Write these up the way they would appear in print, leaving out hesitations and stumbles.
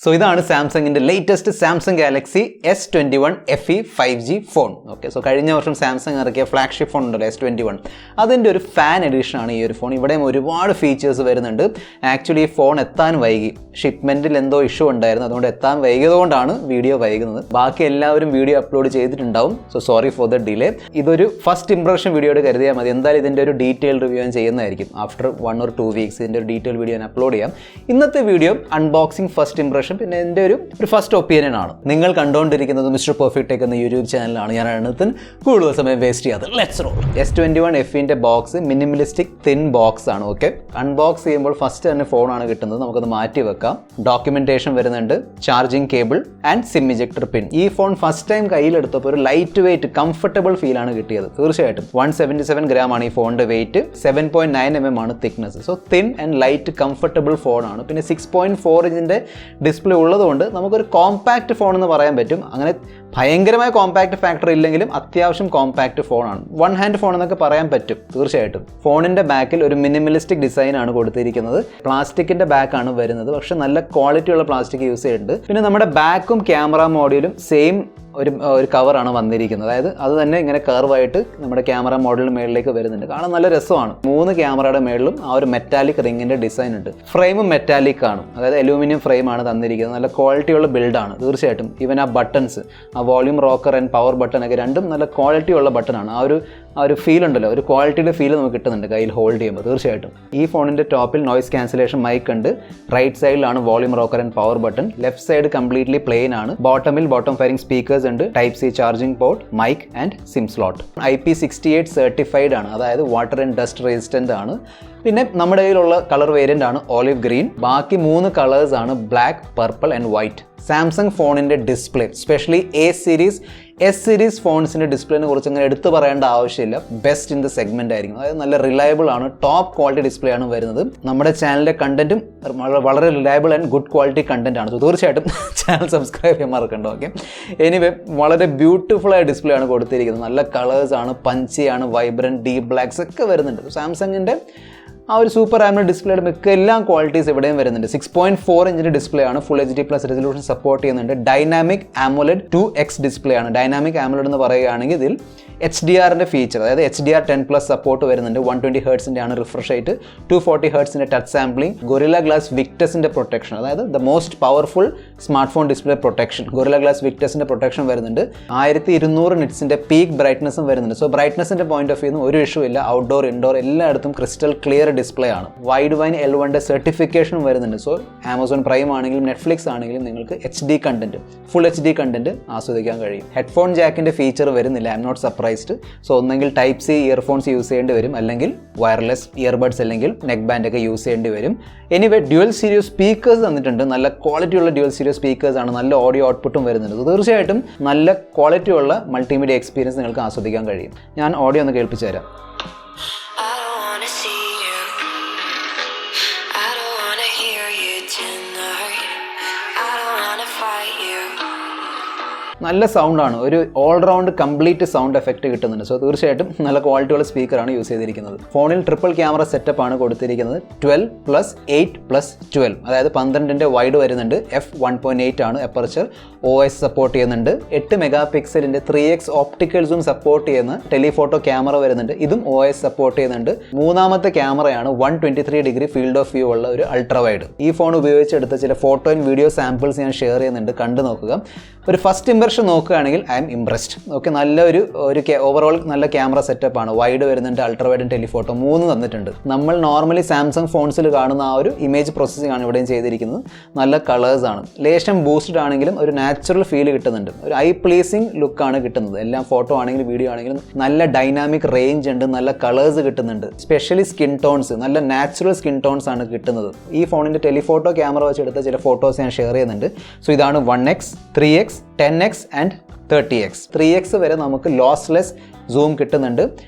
So, this is Samsung's latest Samsung Galaxy S21 FE 5G phone. Okay, so കഴിഞ്ഞ വർഷം Samsung ഇറക്കിയ flagship phone ഉണ്ടല്ലോ S21. അതിന്റെ ഒരു ഫാൻ എഡിഷൻ ആണ് ഈ ഒരു ഫോൺ. ഇവിടെയും ഒരുപാട് ഫീച്ചേഴ്സ് വരുന്നുണ്ട്. ആക്ച്വലി ഈ ഫോൺ എത്താൻ വൈകി. ഷിപ്മെന്റിൽ എന്തോ ഇഷ്യൂ ഉണ്ടായിരുന്നു. അതുകൊണ്ട് എത്താൻ വൈകിയതുകൊണ്ടാണ് വീഡിയോ വൈകുന്നത്. ബാക്കി എല്ലാവരും വീഡിയോ അപ്ലോഡ് ചെയ്തിട്ടുണ്ടാവും. So sorry for the delay. ഇതൊരു ഫസ്റ്റ് ഇംപ്രഷൻ വീഡിയോയുടെ കരുതിയാൽ മതി. എന്തായാലും ഇതിന്റെ ഒരു ഡീറ്റെയിൽ റിവ്യൂ ഞാൻ ചെയ്യുന്നതായിരിക്കും. ആഫ്റ്റർ 1 or 2 weeks ഇതിന്റെ ഒരു ഡീറ്റെയിൽ വീഡിയോ ഞാൻ അപ്ലോഡ് ചെയ്യാം. ഇന്നത്തെ വീഡിയോ അൺബോക്സിംഗ് ഫസ്റ്റ് ഇംപ്രഷൻ പിന്നെ എൻ്റെ ഒരു ഫസ്റ്റ് ഒപ്പീനിയൻ ആണ്. നിങ്ങൾ കണ്ടുകൊണ്ടിരിക്കുന്നത് മിസ്റ്റർ പെർഫെക്റ്റ് ടെക് എന്ന യൂട്യൂബ് ചാനലാണ്. ഞാൻ എണ്ണത്തിന് കൂടുതൽ സമയം വേസ്റ്റ് ചെയ്യാതെ ലെറ്റ്സ് റോൾ. S21 FEന്റെ ബോക്സ് മിനിമലിസ്റ്റിക് തിൻ ബോക്സ് ആണ്. ഓക്കെ, അൺബോക്സ് ചെയ്യുമ്പോൾ ഫസ്റ്റ് തന്നെ ഫോണാണ് കിട്ടുന്നത്. നമുക്കത് മാറ്റി വെക്കാം. ഡോക്യുമെന്റേഷൻ വരുന്നുണ്ട്, charging cable and SIM ejector pin. ഈ ഫോൺ ഫസ്റ്റ് ടൈം കയ്യിലെടുത്തപ്പോൾ ഒരു ലൈറ്റ് വെയിറ്റ് കംഫർട്ടബിൾ ഫീൽ ആണ് കിട്ടിയത്. തീർച്ചയായിട്ടും 177 gram ആണ് ഈ ഫോണിന്റെ വെയിറ്റ്, 7.9 mm ആണ് thickness. So thin and light comfortable ഫോണാണ്. പിന്നെ 6.4 ഇഞ്ചിന്റെ ഡിസ്പ്ലേ ഉള്ളതുകൊണ്ട് നമുക്കൊരു കോമ്പാക്ട് ഫോൺ എന്ന് പറയാൻ പറ്റും. അങ്ങനെ ഭയങ്കരമായ കോമ്പാക്ട് ഫാക്ടർ ഇല്ലെങ്കിലും അത്യാവശ്യം കോമ്പാക്ട് ഫോണാണ്. വൺ ഹാൻഡ് ഫോൺ എന്നൊക്കെ പറയാൻ പറ്റും തീർച്ചയായിട്ടും. ഫോണിന്റെ ബാക്കിൽ ഒരു മിനിമലിസ്റ്റിക് ഡിസൈൻ ആണ് കൊടുത്തിരിക്കുന്നത്. പ്ലാസ്റ്റിക്കിന്റെ ബാക്കാണ് വരുന്നത്, പക്ഷെ നല്ല ക്വാളിറ്റി ഉള്ള പ്ലാസ്റ്റിക് യൂസ് ചെയ്തിട്ടുണ്ട്. പിന്നെ നമ്മുടെ ബാക്കും ക്യാമറ മോഡ്യൂലും സെയിം ഒരു കവറാണ് വന്നിരിക്കുന്നത്. അതായത് അത് തന്നെ ഇങ്ങനെ കർവായിട്ട് നമ്മുടെ ക്യാമറ മോഡലിന് മേളിലേക്ക് വരുന്നുണ്ട്. കാണാൻ നല്ല രസമാണ്. 3 ക്യാമറയുടെ മേളിലും ആ ഒരു മെറ്റാലിക് റിങ്ങിന്റെ ഡിസൈൻ ഉണ്ട്. ഫ്രെയിമും മെറ്റാലിക് ആണ്, അതായത് അലൂമിനിയം ഫ്രെയിമാണ് തന്നിരിക്കുന്നത്. നല്ല ക്വാളിറ്റിയുള്ള ബിൽഡാണ് തീർച്ചയായിട്ടും. ഈവൻ ആ ബട്ടൺസ്, ആ volume rocker and power button ഒക്കെ രണ്ടും നല്ല ക്വാളിറ്റിയുള്ള ബട്ടണാണ്. ആ ഒരു ഫീൽ ഉണ്ടല്ലോ, ഒരു ക്വാളിറ്റിയുടെ ഫീൽ നമുക്ക് കിട്ടുന്നുണ്ട് കയ്യിൽ ഹോൾഡ് ചെയ്യുമ്പോൾ തീർച്ചയായിട്ടും. ഈ ഫോണിന്റെ ടോപ്പിൽ നോയ്സ് ക്യാൻസലേഷൻ മൈക്ക് ഉണ്ട്. റൈറ്റ് സൈഡിലാണ് volume rocker and power button. Left side completely plain ആണ്. ബോട്ടം ഫയറിംഗ് സ്പീക്കേഴ്സ് ഉണ്ട്, type C charging port, mic and SIM slot. IP68 certified ആണ്, അതായത് വാട്ടർ ആൻഡ് ഡസ്റ്റ് റെസിസ്റ്റന്റ് ആണ്. പിന്നെ നമ്മുടെ കയ്യിലുള്ള കളർ വേരിയന്റ് ആണ് ഓലിവ് ഗ്രീൻ. ബാക്കി 3 കളേഴ്സ് ആണ് black, purple and white. Samsung ഫോണിന്റെ ഡിസ്പ്ലേ, സ്പെഷ്യലി എസ് സീരീസ് ഫോൺസിന്റെ ഡിസ്പ്ലേനെ കുറിച്ച് അങ്ങനെ എടുത്തു പറയേണ്ട ആവശ്യമില്ല. ബെസ്റ്റ് ഇൻ ദ സെഗ്മെന്റ് ആയിരിക്കും. അതായത് നല്ല റിലയബിൾ ആണ്, ടോപ്പ് ക്വാളിറ്റി ഡിസ്പ്ലേ ആണ് വരുന്നത്. നമ്മുടെ ചാനലിലെ കണ്ടന്റും വളരെ reliable and good quality content ആണ്. തീർച്ചയായിട്ടും ചാനൽ സബ്സ്ക്രൈബ് ചെയ്യാൻ മറക്കണ്ട. ഓക്കെ, എനിവേ വളരെ ബ്യൂട്ടിഫുൾ ആയ ഡിസ്പ്ലേ ആണ് കൊടുത്തിരിക്കുന്നത്. നല്ല കളേഴ്സ് ആണ്, പഞ്ചിയാണ്, വൈബ്രന്റ്, ഡീപ് ബ്ലാക്സ് ഒക്കെ വരുന്നുണ്ട്. സാംസങ്ങിന്റെ ആ ഒരു സൂപ്പർ ആമോലെഡ് ഡിസ്പ്ലേയുടെ മിക്ക എല്ലാ ക്വാളിറ്റീസ് ഇവിടെയും വരുന്നുണ്ട്. 6.4 ഇഞ്ചിന്റെ ഡിസ്പ്ലേ ആണ്, ഫുൾ HD+ റെസൊല്യൂഷൻ സപ്പോർട്ട് ചെയ്യുന്നുണ്ട്. ഡൈനാമിക് ആമോലെഡ് 2X ഡിസ്പ്ലേ ആണ്. ഡൈനാമിക് ആമോലെഡ് എന്ന് പറയുകയാണെങ്കിൽ ഇതിൽ HDRന്റെ ഫീച്ചർ, അതായത് HDR10+ സപ്പോർട്ട് വരുന്നുണ്ട്. 120 Hz ആണ് refresh rate, 240 Hz touch sampling, Gorilla Glass വിക്ടസിന്റെ പ്രൊട്ടക്ഷൻ, അതായത് the most powerful smart phone display protection. Gorilla Glass വിക്ടസിന്റെ പ്രൊട്ടക്ഷൻ വരുന്നുണ്ട്. 1200 നിറ്റ്സിന്റെ പീക്ക് ബ്രൈറ്റ്നസും വരുന്നുണ്ട്. സോ ബ്രൈറ്റ്നസിന്റെ പോയിന്റ് ഓഫ് വ്യൂ ഒരു ഇഷ്യൂ ഇല്ല. ഔട്ട്ഡോർ ഇൻഡോർ എല്ലായിടത്തും ക്രിസ്റ്റൽ ക്ലിയർ ഡിസ്പ്ലേ ആണ്. വൈഡ് വൈൻ L1 സർട്ടിഫിക്കേഷനും വരുന്നുണ്ട്. സോ ആമസോൺ പ്രൈം ആണെങ്കിലും നെറ്റ്ഫ്ലിക്സ് ആണെങ്കിലും നിങ്ങൾക്ക് ഫുൾ HD കണ്ടന്റ് ആസ്വദിക്കാൻ കഴിയും. ഹെഡ്ഫോൺ ജാക്കിന്റെ ഫീച്ചർ വരുന്നില്ല. ഐ എം നോട്ട് സർപ്രൈസ്ഡ്. സോ ഒന്നെങ്കിൽ ടൈപ്പ് സി ഇയർഫോൺസ് യൂസ് ചെയ്യേണ്ടി വരും, അല്ലെങ്കിൽ വയർലെസ് ഇയർബഡ്സ് അല്ലെങ്കിൽ നെക്ക് ബാൻഡ് ഒക്കെ യൂസ് ചെയ്യേണ്ടി വരും. എനിവേ ഡ്യുവൽ സ്റ്റീരിയോ സ്പീക്കേഴ്സ് തന്നിട്ടുണ്ട്. നല്ല ക്വാളിറ്റിയുള്ള ഡ്യുവൽ സ്റ്റീരിയോ സ്പീക്കേഴ്സ് ആണ്. നല്ല ഓഡിയോ ഔട്ട്പുട്ടും വരുന്നുണ്ട്. തീർച്ചയായിട്ടും നല്ല ക്വാളിറ്റിയുള്ള മൾട്ടിമീഡിയ എക്സ്പീരിയൻസ് നിങ്ങൾക്ക് ആസ്വദിക്കാൻ കഴിയും. ഞാൻ ഓഡിയോ ഒന്ന് കേൾപ്പിച്ചു തരാം. നല്ല സൗണ്ടാണ്, ഒരു ഓൾറൗണ്ട് കംപ്ലീറ്റ് സൗണ്ട് എഫക്റ്റ് കിട്ടുന്നുണ്ട്. സോ തീർച്ചയായിട്ടും നല്ല ക്വാളിറ്റിയുള്ള സ്പീക്കറാണ് യൂസ് ചെയ്തിരിക്കുന്നത്. ഫോണിൽ ട്രിപ്പിൾ ക്യാമറ സെറ്റപ്പ് ആണ് കൊടുത്തിരിക്കുന്നത്. 12+8+12, അതായത് 12ന്റെ വൈഡ് വരുന്നുണ്ട്. f1.8 ആണ് അപ്പർച്ചർ. OS സപ്പോർട്ട് ചെയ്യുന്നുണ്ട്. 8 മെഗാപിക്സലിന്റെ 3x ഓപ്റ്റിക്കൽ സൂം സപ്പോർട്ട് ചെയ്യുന്ന ടെലിഫോട്ടോ ക്യാമറ വരുന്നുണ്ട്. ഇതും OS സപ്പോർട്ട് ചെയ്യുന്നുണ്ട്. മൂന്നാമത്തെ ക്യാമറയാണ് 123 ഡിഗ്രി ഫീൽഡ് ഓഫ് വ്യൂ ഉള്ള ഒരു അൾട്രാ വൈഡ്. ഈ ഫോൺ ഉപയോഗിച്ചെടുത്ത ചില ഫോട്ടോ ആൻഡ് വീഡിയോ സാമ്പിൾസ് ഞാൻ ഷെയർ ചെയ്യുന്നുണ്ട്, കണ്ടു നോക്കുക. ഒരു ഫസ്റ്റ് ഇംപ്രഷൻ നോക്കുകയാണെങ്കിൽ ഐ എം ഇംപ്രസ്ഡ്. ഓക്കെ, നല്ലൊരു ഓവറോൾ നല്ല ക്യാമറ സെറ്റപ്പ് ആണ്. വൈഡ് വരുന്നുണ്ട്, അൾട്രാ വൈഡ്, ടെലിഫോട്ടോ 3 തന്നിട്ടുണ്ട്. നമ്മൾ നോർമലി സാംസങ് ഫോൺസിൽ കാണുന്ന ആ ഒരു ഇമേജ് പ്രോസസ്സിംഗ് ആണ് ഇവിടെയും ചെയ്തിരിക്കുന്നത്. നല്ല കളേഴ്സ് ആണ്. ലേശം ബൂസ്റ്റഡ് ആണെങ്കിലും ഒരു നാച്ചുറൽ ഫീൽ കിട്ടുന്നുണ്ട്. ഒരു ഐ പ്ലീസിങ് ലുക്കാണ് കിട്ടുന്നത്. എല്ലാം ഫോട്ടോ ആണെങ്കിലും വീഡിയോ ആണെങ്കിലും നല്ല ഡൈനാമിക് റേഞ്ച് ഉണ്ട്, നല്ല കളേഴ്സ് കിട്ടുന്നുണ്ട്. സ്പെഷ്യലി സ്കിൻ ടോൺസ്, നല്ല നാച്ചുറൽ സ്കിൻ ടോൺസ് ആണ് കിട്ടുന്നത്. ഈ ഫോണിന്റെ ടെലിഫോട്ടോ ക്യാമറ വെച്ചെടുത്ത ചില ഫോട്ടോസ് ഞാൻ ഷെയർ ചെയ്യുന്നുണ്ട്. സോ ഇതാണ് 1x, 3x, 10x and 30x. 3x വരെ നമുക്ക് ലോസ്ലെസ് സൂം കിട്ടുന്നുണ്ട്.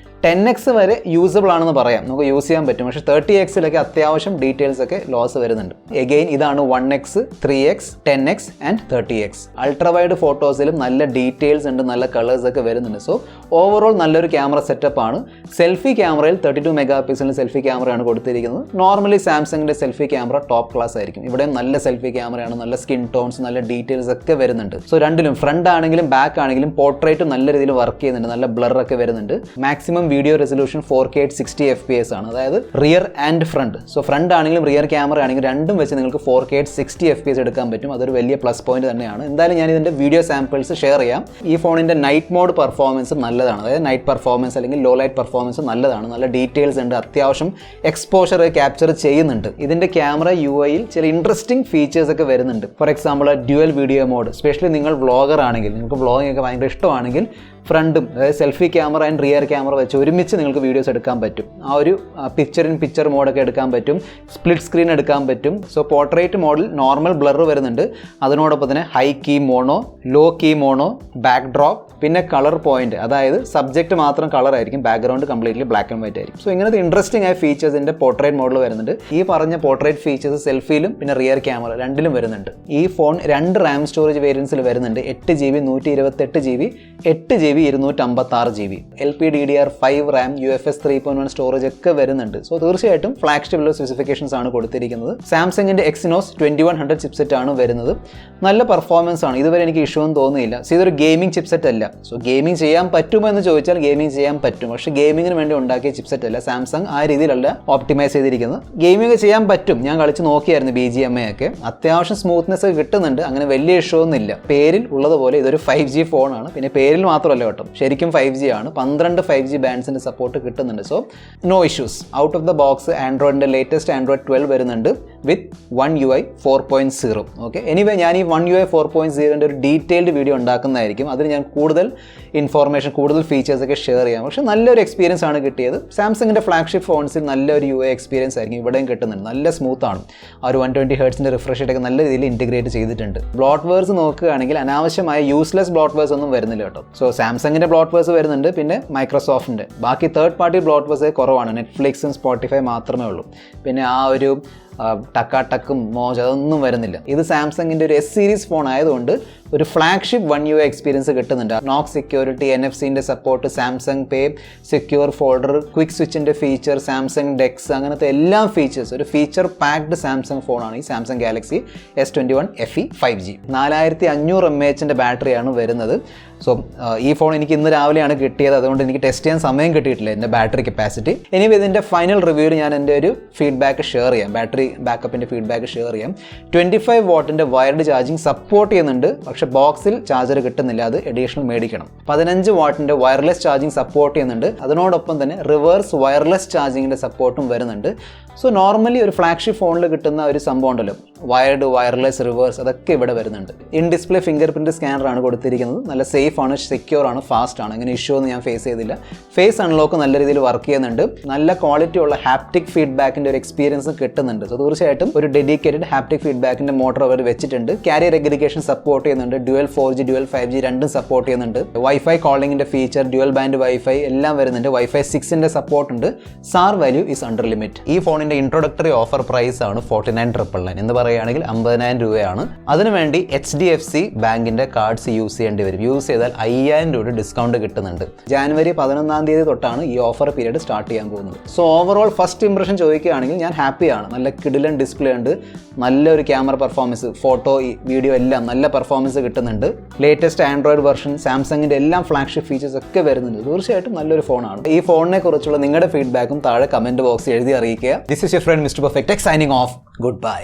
10x വരെ യൂസബിൾ ആണെന്ന് പറയാം, നമുക്ക് യൂസ് ചെയ്യാൻ പറ്റും. പക്ഷേ 30x അത്യാവശ്യം ഡീറ്റെയിൽസ് ഒക്കെ ലോസ് വരുന്നുണ്ട്. എഗെയിൻ ഇതാണ് 1x, 3x, 10x and 30x. Ultra wide ഫോട്ടോസിലും നല്ല ഡീറ്റെയിൽസ് ഉണ്ട്, നല്ല കളേഴ്സ് ഒക്കെ വരുന്നുണ്ട്. സോ ഓവറോൾ നല്ലൊരു ക്യാമറ സെറ്റപ്പ് ആണ്. സെൽഫി ക്യാമറയിൽ 32 മെഗാ പിക്സലിന് സെൽഫി ക്യാമറയാണ് കൊടുത്തിരിക്കുന്നത്. നോർമലി സാംസങ്ങിൻ്റെ സെൽഫി ക്യാമറ ടോപ്പ് ക്ലാസ് ആയിരിക്കും. ഇവിടെ നല്ല സെൽഫി ക്യാമറയാണ്, നല്ല സ്കിൻ ടോൺസ്, നല്ല ഡീറ്റെയിൽസ് ഒക്കെ വരുന്നുണ്ട്. സോ രണ്ടിലും ഫ്രണ്ട് ആണെങ്കിലും ബാക്ക് ആണെങ്കിലും പോർട്രേറ്റ് നല്ല രീതിയിൽ വർക്ക് ചെയ്യുന്നുണ്ട്, നല്ല ബ്ലർ ഒക്കെ വരുന്നുണ്ട്. Maximum video resolution 4K 60 FPS ആണ്, അതായത് rear and front. So front ആണെങ്കിലും റിയർ ക്യാമറ ആണെങ്കിലും രണ്ടും വെച്ച് നിങ്ങൾക്ക് 4K 60 FPS എടുക്കാൻ പറ്റും. അതൊരു വലിയ പ്ലസ് പോയിന്റ് തന്നെയാണ്. എന്തായാലും ഞാൻ ഇതിന്റെ വീഡിയോ സാമ്പിൾസ് ഷെയർ ചെയ്യാം. ഈ ഫോണിന്റെ നൈറ്റ് മോഡ് പെർഫോമൻസ് നല്ലതാണ്, അതായത് നൈറ്റ് പെർഫോമൻസ് അല്ലെങ്കിൽ ലോ ലൈറ്റ് പെർഫോമൻസ് നല്ലതാണ്. നല്ല ഡീറ്റെയിൽസ് ഉണ്ട്, അത്യാവശ്യം എക്സ്പോഷർ ക്യാപ്ചർ ചെയ്യുന്നുണ്ട്. ഇതിന്റെ ക്യാമറ UI-യിൽ ചില ഇൻട്രസ്റ്റിംഗ് ഫീച്ചേഴ്സ് ഒക്കെ വരുന്നുണ്ട്. For example dual video mode, specially നിങ്ങൾ വ്ളോഗർ ആണെങ്കിൽ, നിങ്ങൾക്ക് വ്ളോഗിംഗ് ഒക്കെ ഭയങ്കര ഇഷ്ടമാണെങ്കിൽ ഫ്രണ്ടും അതായത് selfie camera and rear camera വെച്ച് ഒരുമിച്ച് നിങ്ങൾക്ക് വീഡിയോസ് എടുക്കാൻ പറ്റും. ആ ഒരു പിക്ചർ ഇൻ പിക്ചർ മോഡൊക്കെ എടുക്കാൻ പറ്റും, സ്പ്ലിറ്റ് സ്ക്രീൻ എടുക്കാൻ പറ്റും. സോ പോർട്രേറ്റ് മോഡിൽ നോർമൽ ബ്ലർ വരുന്നുണ്ട്, അതിനോടൊപ്പം തന്നെ high key mono, low key mono, backdrop, പിന്നെ കളർ പോയിന്റ്, അതായത് സബ്ജക്റ്റ് മാത്രം കളർ ആയിരിക്കും, background completely black and white ആയിരിക്കും. സോ ഇങ്ങനത്തെ ഇൻട്രസ്റ്റിംഗ് ആയ ഫീച്ചേഴ്സിൻ്റെ പോർട്രേറ്റ് മോഡിൽ വരുന്നുണ്ട്. ഈ പറഞ്ഞ പോർട്രേറ്റ് ഫീച്ചേഴ്സ് സെൽഫിയിലും പിന്നെ റിയർ ക്യാമറ രണ്ടിലും വരുന്നുണ്ട്. ഈ ഫോൺ 2 റാം സ്റ്റോറേജ് വേരിയൻസിൽ വരുന്നുണ്ട്. 8GB 128GB, 8GB 256GB, LPDDR5 Ram, UFS 3.1 storage ഒക്കെ വരുന്നുണ്ട്. സോ തീർച്ചയായിട്ടും ഫ്ലാഗ്ഷിപ്പ് ലെവൽ സ്പെസിഫിക്കേഷൻസ് ആണ് കൊടുത്തിരിക്കുന്നത്. സാംസങ്ങിൻ്റെ Exynos 2100 ചിപ്സെറ്റ് ആണ് വരുന്നത്. നല്ല പെർഫോമൻസ് ആണ്, ഇതുവരെ എനിക്ക് ഇഷ്യൂ ഒന്നും തോന്നിയില്ല. സോ ഇതൊരു ഗെയിമിംഗ് ചിപ്സെറ്റ് അല്ല. സോ ഗെയിമിംഗ് ചെയ്യാൻ പറ്റുമോ എന്ന് ചോദിച്ചാൽ ഗെയിമിംഗ് ചെയ്യാൻ പറ്റും, പക്ഷേ ഗെയിമിങ്ങിന് വേണ്ടി ഉണ്ടാക്കിയ ചിപ്സെറ്റ് അല്ല. സാംസങ് ആ രീതിയിലല്ല ഓപ്റ്റിമൈസ് ചെയ്തിരിക്കുന്നത്. ഗെയിമിംഗ് ചെയ്യാൻ പറ്റും, ഞാൻ കളിച്ച് നോക്കിയായിരുന്നു BGMA ഒക്കെ, അത്യാവശ്യം സ്മൂത്ത്നെസ് കിട്ടുന്നുണ്ട്, അങ്ങനെ വലിയ ഇഷ്യൂ ഒന്നുമില്ല. പേരിൽ ഉള്ളതുപോലെ ഇതൊരു 5G ഫോണാണ്. പിന്നെ പേരിൽ മാത്രമല്ല കേട്ടോ, ശരിക്കും 5G ആണ്. 12 5G ബാൻഡ്സിൻ്റെ സപ്പോർട്ട് കിട്ടുന്നുണ്ട്. So no issues. Out of the box ആൻഡ്രോയിഡിൻ്റെ ലേറ്റസ്റ്റ് ആൻഡ്രോയിഡ് 12 വരുന്നുണ്ട് with One UI 4.0. Okay, anyway ഞാൻ ഈ One UI 4.0ൻ്റെ ഒരു ഡീറ്റെയിൽഡ് വീഡിയോ ഉണ്ടാക്കുന്നതായിരിക്കും. അതിന് ഞാൻ കൂടുതൽ ഇൻഫോർമേഷൻ, കൂടുതൽ ഫീച്ചേഴ്സ് ഒക്കെ ഷെയർ ചെയ്യാം. പക്ഷേ നല്ലൊരു എക്സ്പീരിയൻസ് ആണ് കിട്ടിയത്. സാംസങ്ങിൻ്റെ ഫ്ലാഗ്ഷിപ്പ് ഫോൺസിൽ നല്ലൊരു UI എക്സ്പീരിയൻസ് ആയിരിക്കും ഇവിടെയും കിട്ടുന്നുണ്ട്. നല്ല സ്മൂത്ത് ആണ്. ആ ഒരു 120 ഹെർട്സിൻ്റെ റിഫ്രഷ് റേറ്റ് ഒക്കെ നല്ല രീതിയിൽ ഇൻറ്റിഗ്രേറ്റ് ചെയ്തിട്ടുണ്ട്. ബ്ലോട്ട്വെയർസ് നോക്കുകയാണെങ്കിൽ അനാവശ്യമായ യൂസ്ലെസ് ബ്ലോട്ട്വെയർസ് ഒന്നും വരുന്നില്ല കേട്ടോ. സോ സാംസങ്ങിൻ്റെ ബ്ലോട്ട്വെയർസ് വരുന്നുണ്ട്, പിന്നെ മൈക്രോസോഫ്റ്റിൻ്റെ. ബാക്കി തേർഡ് പാർട്ടി ബ്ലോട്ട്വെയർസ് കുറവാണ്. നെറ്റ്ഫ്ലിക്സും സ്പോട്ടിഫൈ മാത്രമേ ഉള്ളൂ. പിന്നെ ആ ഒരു ടക്കും മോജ് അതൊന്നും വരുന്നില്ല. ഇത് സാംസങ്ങിൻ്റെ ഒരു S സീരീസ് ഫോൺ ആയതുകൊണ്ട് ഒരു ഫ്ലാഗ്ഷിപ്പ് One UI എക്സ്പീരിയൻസ് കിട്ടുന്നുണ്ട്. നോക്ക് സെക്യൂരിറ്റി, NFC-ൻ്റെ support, Samsung Pay, secure folder, quick സ്വിച്ചിൻ്റെ ഫീച്ചർ, സാംസങ് ഡെക്സ്, അങ്ങനത്തെ എല്ലാ ഫീച്ചേഴ്സ്, ഒരു ഫീച്ചർ പാക്ഡ് സാംസങ് ഫോണാണ് ഈ Samsung Galaxy S21 FE 5G. 4500 mAh ബാറ്ററിയാണ് വരുന്നത്. സോ ഈ ഫോൺ എനിക്ക് ഇന്ന് രാവിലെയാണ് കിട്ടിയത്, അതുകൊണ്ട് എനിക്ക് ടെസ്റ്റ് ചെയ്യാൻ സമയം കിട്ടിയിട്ടില്ല എൻ്റെ ബാറ്ററി കപ്പാസിറ്റി. ഇനി ഇതിൻ്റെ ഫൈനൽ റിവ്യൂവിൽ ഞാൻ എൻ്റെ ഒരു ഫീഡ്ബാക്ക് ഷെയർ ചെയ്യാം, ബാറ്ററി ബാക്കപ്പിൻ്റെ ഫീഡ്ബാക്ക് ഷെയർ ചെയ്യാം. 25 വാട്ടിൻ്റെ വയർഡ് ചാർജിങ് സപ്പോർട്ട് ചെയ്യുന്നുണ്ട്, പക്ഷേ ബോക്സിൽ ചാർജർ കിട്ടുന്നില്ല, അത് അഡീഷണൽ മേടിക്കണം. 15 വാട്ടിൻ്റെ വയർലെസ് ചാർജിങ് സപ്പോർട്ട് ചെയ്യുന്നുണ്ട്, അതിനോടൊപ്പം തന്നെ റിവേഴ്സ് വയർലെസ് ചാർജിങ്ങിൻ്റെ സപ്പോർട്ടും വരുന്നുണ്ട്. സോ നോർമലി ഒരു ഫ്ലാഗ്ഷിപ്പ് ഫോണിൽ കിട്ടുന്ന ഒരു സംഭവം ഉണ്ടല്ലോ, വയർഡ്, വയർലെസ്, റിവേഴ്സ്, അതൊക്കെ ഇവിടെ വരുന്നുണ്ട്. ഇൻ ഡിസ്പ്ലേ ഫിംഗർ പ്രിൻറ്റ് സ്കാനറാണ് കൊടുത്തിരിക്കുന്നത്. നല്ല സേഫ് ആണ്, സെക്യൂർ ആണ്, ഫാസ്റ്റ് ആണ്. അങ്ങനെ ഇഷ്യൂ ഒന്നും ഞാൻ ഫേസ് ചെയ്തില്ല. ഫേസ് അൺലോക്ക് നല്ല രീതിയിൽ വർക്ക് ചെയ്യുന്നുണ്ട്. നല്ല ക്വാളിറ്റി ഉള്ള ഹാപ്റ്റിക് ഫീഡ്ബാക്കിൻ്റെ ഒരു എക്സ്പീരിയൻസ് കിട്ടുന്നുണ്ട്. സോ തീർച്ചയായിട്ടും ഒരു ഡെഡിക്കേറ്റഡ് ഹാപ്റ്റിക് ഫീഡ്ബാക്കിൻ്റെ മോട്ടർ അവർ വെച്ചിട്ടുണ്ട്. കാരിയർ അഗ്രിഗേഷൻ സപ്പോർട്ട് ചെയ്യുന്നുണ്ട്. ഡ്യുവൽ 4G, ഡ്യുവൽ 5G രണ്ടും സപ്പോർട്ട് ചെയ്യുന്നുണ്ട്. വൈഫൈ കോളിങ്ങിൻ്റെ ഫീച്ചർ, ഡ്യുവൽ ബാൻഡ് വൈഫൈ എല്ലാം വരുന്നുണ്ട്. വൈഫൈ 6ൻ്റെ സപ്പോർട്ട് ഉണ്ട്. SAR value is under limit. ഈ ഫോണിൻ്റെ ഇൻട്രോഡക്ടറി ഓഫർ പ്രൈസ് ആണ് 49,999 എന്ന് പറയുകയാണെങ്കിൽ 50,000 രൂപയാണ്. അതിനുവേണ്ടി HDFC ബാങ്കിൻ്റെ കാർഡ്സ് യൂസ് ചെയ്യേണ്ടി വരും. യൂസ് ചെയ്താൽ 5,000 രൂപ ഡിസ്കൗണ്ട് കിട്ടുന്നുണ്ട്. ജാനുവരി 11-ാം തീയതി തൊട്ടാണ് ഈ ഓഫർ പീരീഡ് സ്റ്റാർട്ട് ചെയ്യാൻ പോകുന്നത്. സോ ഓവറോൾ ഫസ്റ്റ് ഇംപ്രഷൻ ചോദിക്കുകയാണെങ്കിൽ ഞാൻ ഹാപ്പിയാണ്. നല്ല കിടിലൻ ഡിസ്പ്ലേ ഉണ്ട്, നല്ലൊരു ക്യാമറ പെർഫോമൻസ്, ഫോട്ടോ, വീഡിയോ എല്ലാം നല്ല പെർഫോമൻസ് കിട്ടുന്നുണ്ട്. ലേറ്റസ്റ്റ് ആൻഡ്രോയിഡ് വെർഷൻ, സാംസങ്ങിൻ്റെ എല്ലാം ഫ്ലാഗ്ഷിപ്പ് ഫീച്ചേഴ്സ് ഒക്കെ വരുന്നുണ്ട്. തീർച്ചയായിട്ടും നല്ലൊരു ഫോണാണ്. ഈ ഫോണിനെ കുറിച്ചുള്ള നിങ്ങളുടെ ഫീഡ്ബാക്കും താഴെ കമൻറ്റ് ബോക്സിൽ എഴുതി അറിയിക്കുക. This is your friend mister perfect tech signing off. Good bye.